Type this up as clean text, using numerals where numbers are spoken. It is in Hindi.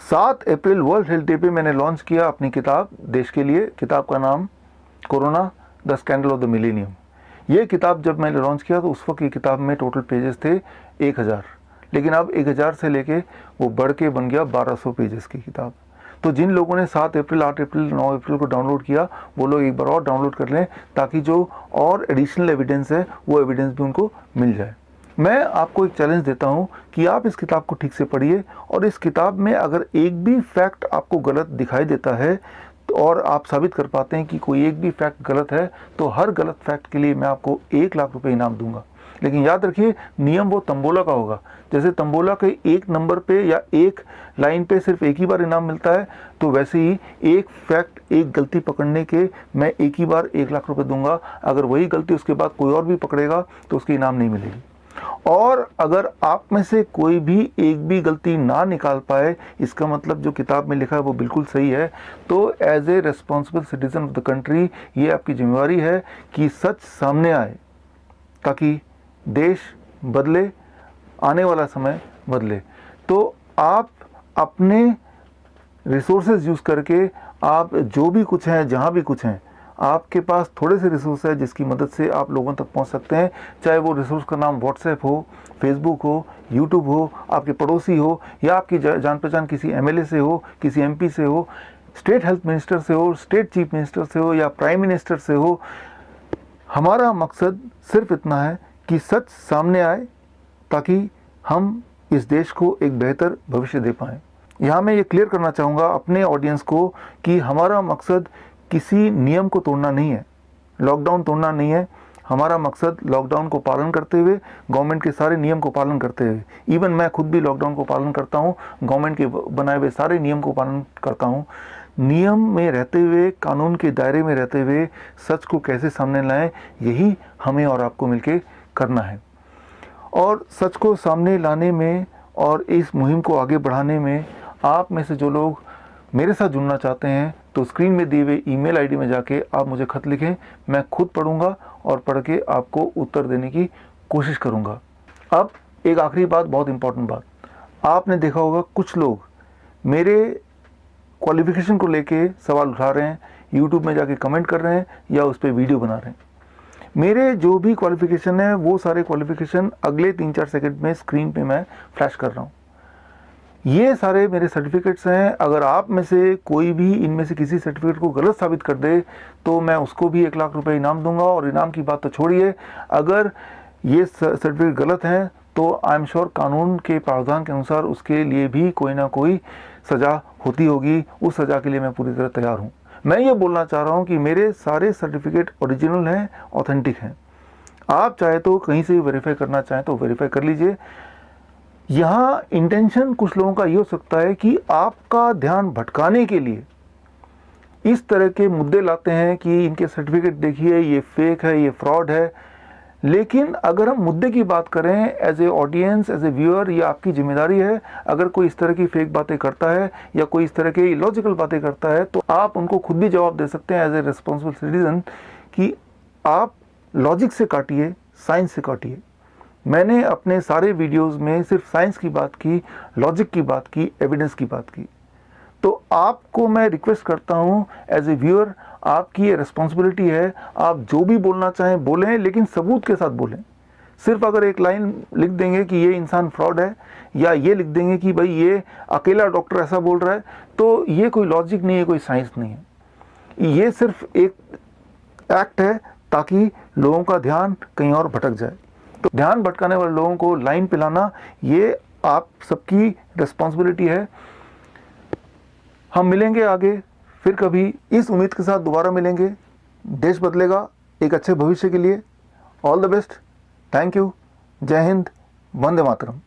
7 अप्रैल वर्ल्ड हेल्थ डे पे मैंने लॉन्च किया अपनी किताब देश के लिए। किताब का नाम corona the scandal of the millennium. ये किताब जब मैंने लॉन्च किया तो उस वक्त ये किताब में टोटल पेजेस थे 1000, लेकिन अब 1000 से लेके वो बढ़ के बन गया 1200 पेजेस की किताब। तो जिन लोगों ने 7 अप्रैल, 8 अप्रैल, 9 अप्रैल को डाउनलोड किया वो लोग एक बार और डाउनलोड कर लें, ताकि जो और एडिशनल एविडेंस है वो एविडेंस भी उनको मिल जाए। मैं आपको एक चैलेंज देता हूं कि आप इस किताब को ठीक से पढ़िए, और इस किताब में अगर एक भी फैक्ट आपको गलत दिखाई देता है और आप साबित कर पाते हैं कि कोई एक भी फैक्ट गलत है, तो हर गलत फैक्ट के लिए मैं आपको 1 लाख रुपए इनाम दूंगा। लेकिन याद रखिए, नियम वो तंबोला का होगा। जैसे तंबोला के एक नंबर पे या एक लाइन पे सिर्फ एक ही बार इनाम मिलता है, तो वैसे ही एक फैक्ट, एक गलती पकड़ने के मैं एक ही बार 1 लाख रुपए दूंगा। अगर वही गलती उसके बाद कोई और भी पकड़ेगा तो उसकी इनाम नहीं मिलेगी। और अगर आप में से कोई भी एक भी गलती ना निकाल पाए, इसका मतलब जो किताब में लिखा है वो बिल्कुल सही है। तो as a responsible citizen of the country ये आपकी जिम्मेवारी है कि सच सामने आए, ताकि देश बदले, आने वाला समय बदले। तो आप अपने रिसोर्सेज यूज़ करके, आप जो भी कुछ हैं, जहाँ भी कुछ हैं, आपके पास थोड़े से रिसोर्स है जिसकी मदद से आप लोगों तक पहुंच सकते हैं। चाहे वो रिसोर्स का नाम व्हाट्सएप हो, फेसबुक हो, यूट्यूब हो, आपके पड़ोसी हो, या आपकी जान पहचान किसी एमएलए से हो, किसी एमपी से हो, स्टेट हेल्थ मिनिस्टर से हो, स्टेट चीफ मिनिस्टर से हो, या प्राइम मिनिस्टर से हो। हमारा मकसद सिर्फ इतना है कि सच सामने आए, ताकि हम इस देश को एक बेहतर भविष्य दे पाएँ। यहाँ मैं ये क्लियर करना चाहूँगा अपने ऑडियंस को कि हमारा मकसद किसी नियम को तोड़ना नहीं है, लॉकडाउन तोड़ना नहीं है। हमारा मकसद लॉकडाउन को पालन करते हुए, गवर्नमेंट के सारे नियम को पालन करते हुए, इवन मैं खुद भी लॉकडाउन को पालन करता हूँ, गवर्नमेंट के बनाए हुए सारे नियम को पालन करता हूँ। नियम में रहते हुए, कानून के दायरे में रहते हुए सच को कैसे सामने लाएं, यही हमें और आपको मिलके करना है। और सच को सामने लाने में और इस मुहिम को आगे बढ़ाने में आप में से जो लोग मेरे साथ जुड़ना चाहते हैं, तो स्क्रीन में दिए हुए ईमेल आईडी में जाके आप मुझे खत लिखें। मैं खुद पढ़ूंगा और पढ़ के आपको उत्तर देने की कोशिश करूंगा। अब एक आखिरी बात, बहुत इंपॉर्टेंट बात, आपने देखा होगा कुछ लोग मेरे क्वालिफिकेशन को लेके सवाल उठा रहे हैं, यूट्यूब में जाके कमेंट कर रहे हैं या उस पर वीडियो बना रहे हैं। मेरे जो भी क्वालिफिकेशन है वो सारे क्वालिफिकेशन अगले 3-4 सेकंड में स्क्रीन पे मैं फ्लैश कर रहा हूँ। ये सारे मेरे सर्टिफिकेट्स हैं। अगर आप में से कोई भी इनमें से किसी सर्टिफिकेट को गलत साबित कर दे, तो मैं उसको भी 1 लाख रुपए इनाम दूंगा। और इनाम की बात तो छोड़िए, अगर ये सर्टिफिकेट गलत हैं तो आई एम श्योर कानून के प्रावधान के अनुसार उसके लिए भी कोई ना कोई सज़ा होती होगी। उस सज़ा के लिए मैं पूरी तरह तैयार हूँ। मैं ये बोलना चाह रहा हूँ कि मेरे सारे सर्टिफिकेट ओरिजिनल हैं, ऑथेंटिक हैं। आप चाहे तो कहीं से भी वेरीफाई करना चाहें तो वेरीफाई कर लीजिए। यहाँ इंटेंशन कुछ लोगों का ये हो सकता है कि आपका ध्यान भटकाने के लिए इस तरह के मुद्दे लाते हैं कि इनके सर्टिफिकेट देखिए, ये फेक है, ये फ्रॉड है। लेकिन अगर हम मुद्दे की बात करें, as a audience, as a viewer, ये आपकी जिम्मेदारी है। अगर कोई इस तरह की फेक बातें करता है या कोई इस तरह के इलॉजिकल बातें करता है, तो आप उनको खुद भी जवाब दे सकते हैं एज ए रिस्पॉन्सिबल सिटीजन कि आप लॉजिक से काटिए, साइंस से काटिए। मैंने अपने सारे वीडियोस में सिर्फ साइंस की बात की, लॉजिक की बात की, एविडेंस की बात की। तो आपको मैं रिक्वेस्ट करता हूं एज ए व्यूअर, आपकी ये रिस्पॉन्सिबिलिटी है, आप जो भी बोलना चाहें बोलें, लेकिन सबूत के साथ बोलें। सिर्फ अगर एक लाइन लिख देंगे कि ये इंसान फ्रॉड है, या ये लिख देंगे कि भाई ये अकेला डॉक्टर ऐसा बोल रहा है, तो ये कोई लॉजिक नहीं है, कोई साइंस नहीं है। ये सिर्फ एक एक्ट है ताकि लोगों का ध्यान कहीं और भटक जाए। तो ध्यान भटकाने वाले लोगों को लाइन पे लाना, ये आप सबकी रिस्पॉन्सिबिलिटी है। हम मिलेंगे आगे फिर कभी, इस उम्मीद के साथ दोबारा मिलेंगे। देश बदलेगा एक अच्छे भविष्य के लिए। All the best, thank you, जय हिंद, वंदे मातरम।